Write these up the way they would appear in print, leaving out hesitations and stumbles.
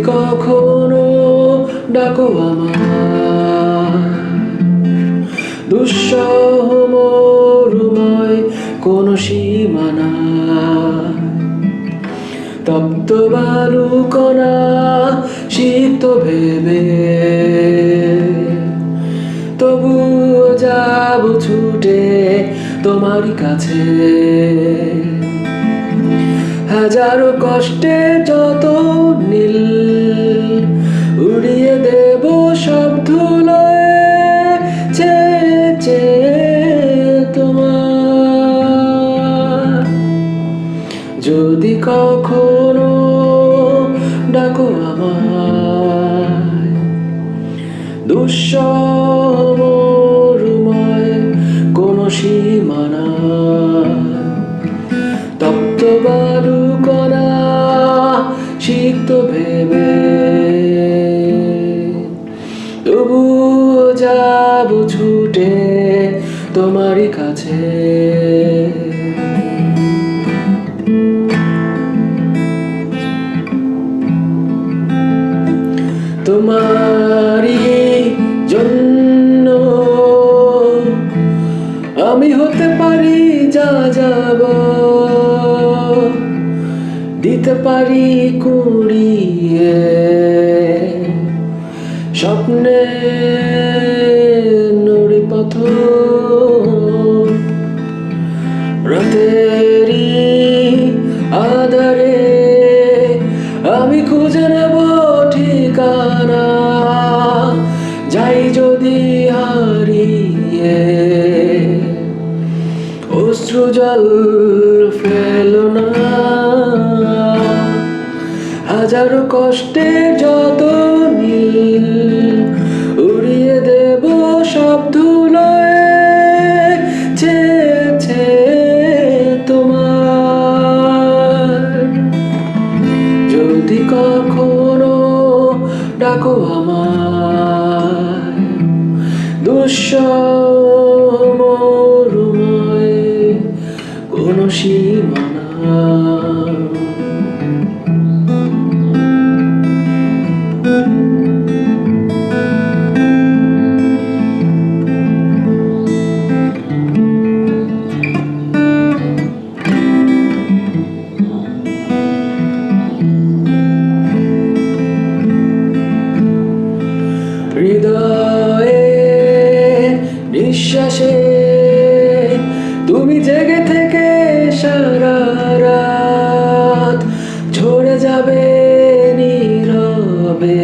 কখনো ডাকো আমায়, দুঃসহ মরুময় কোনো সীমানা, তপ্ত বালুকণা সিক্ত ভেবে, তবুও যাব ছুটে তোমারই কাছে। হাজারো কষ্টে যত নীল উড়িয়ে দেব সব ধুলোয়, চেয়ে চেয়ে তোমার। যদি কখনো ডাকো আমায়, দুঃসহ মরুময় কোনো সীমানা, তপ্ত বালুকণা সিক্ত ভেবে, তবুও যাব ছুটে তোমারই কাছে। তোমারই জন্য আমি হতে পারি যা যাব, দিতে পারি কুড়িয়ে স্বপ্নে নুড়ি পাথর, রাতেরই আধারে আমি খুঁজে নেব ঠিকানা, যাই যদি হারিয়ে। অশ্রু জল ফেলো না, হাজারো কষ্টে যত নীল উড়িয়ে দেব সব ধুলোয়, চেয়েছে তোমার। যদি কখনো ডাকো আমায়, দুঃসহ মরুময় কোনো সীমানা। হৃদয়ে নিঃশ্বাসে তুমি জেগে থেকে সারা রাত ঝরে যাবে নীরবে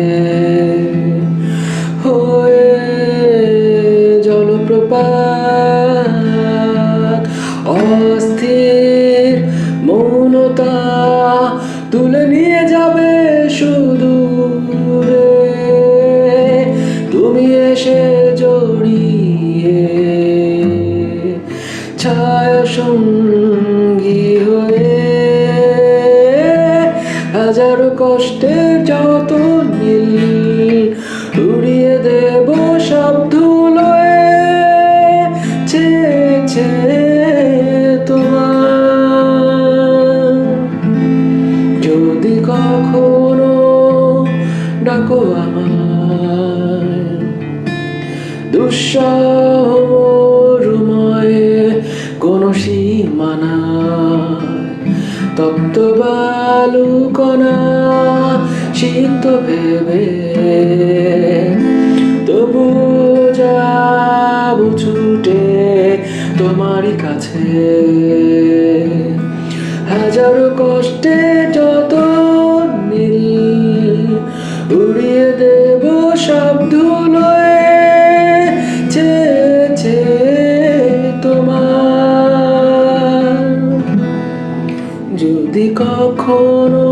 হয়ে জলপ্রপাত। অস্থির মৌনতা তুলে নিয়ে যাবে সুদূরে, তুমি এসে জড়িয়ে ছায়া সঙ্গী হয়ে। হাজারো কষ্টের যত নীল উড়িয়ে দেব সব ধুলোয়, চেয়েছে তোমার। যদি কখনো ডাকো আমায়, দুঃসহ মরুময় কোনো সীমানা, তপ্ত বালুকণা সিক্ত ভেবে, তবু যাব ছুটে তোমারই কাছে। হাজারো কষ্টে যত নীল উড়িয়ে দেব সব ধুলোয়, চেয়েছে তোমার। যদি কখনো